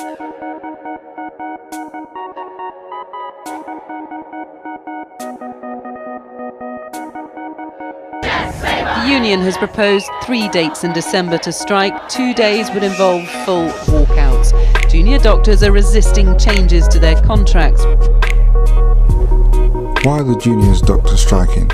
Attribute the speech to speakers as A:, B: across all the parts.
A: The union has proposed 3 dates in December to strike. 2 days would involve full walkouts. Junior doctors are resisting changes to their contracts.
B: Why are the junior doctors striking?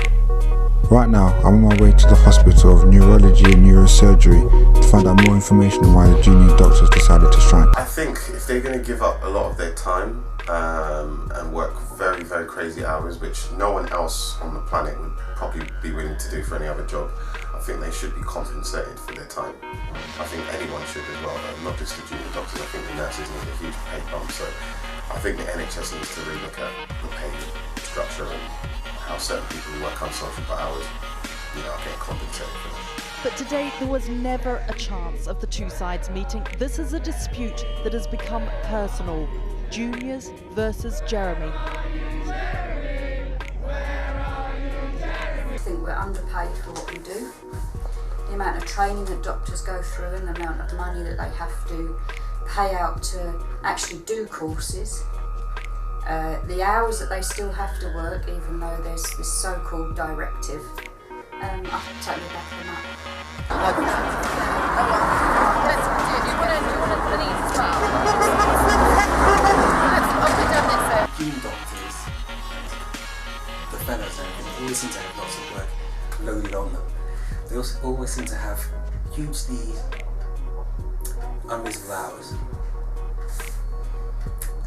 B: Right now, I'm on my way to the Hospital of Neurology and Neurosurgery to find out more information on why the junior doctors decided to strike.
C: I think if they're going to give up a lot of their time and work very, very crazy hours, which no one else on the planet would probably be willing to do for any other job, I think they should be compensated for their time. I think anyone should as well, though, not just the junior doctors. I think the nurses need a huge pay bump, so I think the NHS needs to relook at the pay structure and how certain people who work unsociable hours, are getting compensated for them.
D: But to date, there was never a chance of the two sides meeting. This is a dispute that has become personal. Juniors versus Jeremy.
E: I think we're underpaid for what we do. The amount of training that doctors go through and the amount of money that they have to pay out to actually do courses. The hours that they still have to work, even though there's this so-called directive. I totally back them up.
F: Junior doctors, the fellows, always seem to have lots of work loaded on them. They also always seem to have hugely unreasonable hours.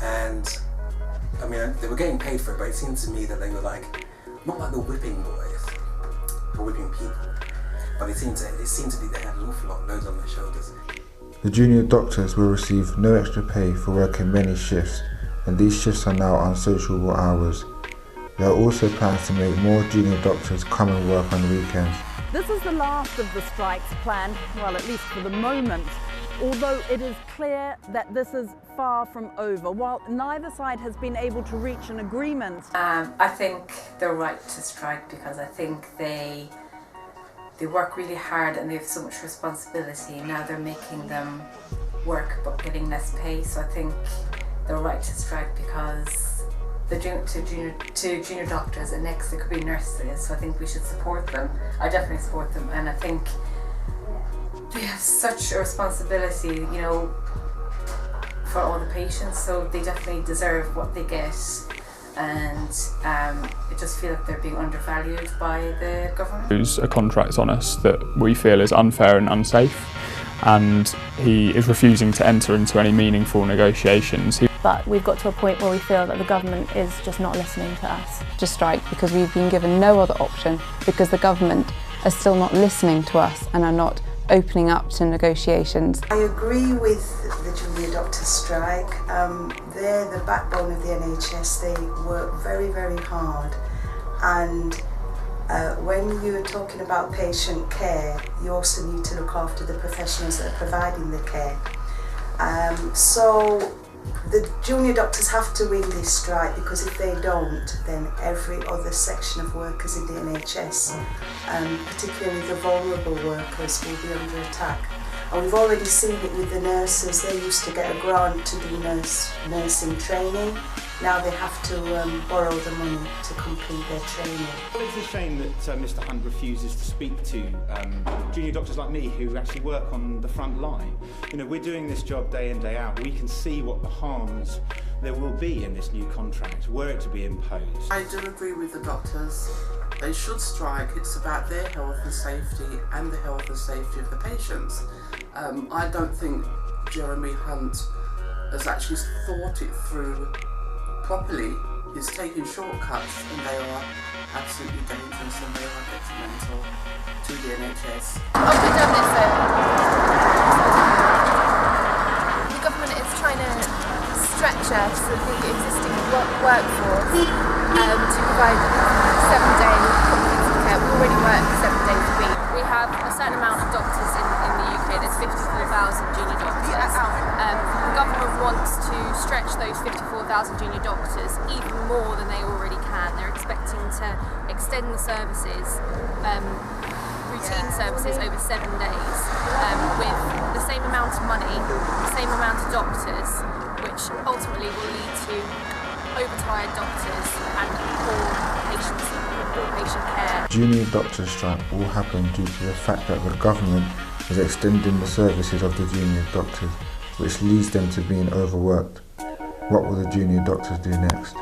F: And I mean, they were getting paid for it, but it seemed to me that they were not like the whipping boys, or whipping people, but it seemed to be they had an awful lot loads on their shoulders.
B: The junior doctors will receive no extra pay for working many shifts, and these shifts are now unsociable hours. There are also plans to make more junior doctors come and work on weekends.
G: This is the last of the strikes planned, well, at least for the moment, although it is clear that this is far from over. While neither side has been able to reach an agreement.
H: I think they're right to strike because I think they work really hard and they have so much responsibility. Now they're making them work but getting less pay, so I think they're right to strike because the junior doctors, and next there could be nurses, so I think we should support them. I definitely support them, and I think they have such a responsibility, for all the patients, so they definitely deserve what they get, and I just feel like they're being undervalued by the government.
I: There's a contract on us that we feel is unfair and unsafe, and he is refusing to enter into any meaningful negotiations.
J: But we've got to a point where we feel that the government is just not listening to us. To strike because we've been given no other option, because the government are still not listening to us and are not opening up to negotiations.
K: I agree with the junior doctors' strike. They're the backbone of the NHS. They work very, very hard, and when you're talking about patient care, you also need to look after the professionals that are providing the care. So the junior doctors have to win this strike, because if they don't, then every other section of workers in the NHS, particularly the vulnerable workers, will be under attack. And we've already seen it with the nurses. They used to get a grant to do nursing training. Now they have to borrow the money to complete their training.
L: Well, it's a shame that Mr Hunt refuses to speak to junior doctors like me who actually work on the front line. We're doing this job day in, day out. We can see what the harms there will be in this new contract, were it to be imposed.
M: I do agree with the doctors. They should strike. It's about their health and safety and the health and safety of the patients. I don't think Jeremy Hunt has actually thought it through properly. He's taking shortcuts, and they are absolutely dangerous and they are detrimental to the NHS.
N: The government is trying to stretch us, the existing workforce, to provide 7-day comprehensive care. We already work 7 days a week. We have a certain amount of doctors in the UK. There's 54,000 junior doctors. The government wants to stretch those 54,000 junior doctors even more than they already can. They're expecting to extend the services, routine services, over 7 days with the same amount of money, the same amount of doctors, inevitably will lead to overtired doctors and poor patient care.
B: Junior doctors' strike will happen due to the fact that the government is extending the services of the junior doctors, which leads them to being overworked. What will the junior doctors do next?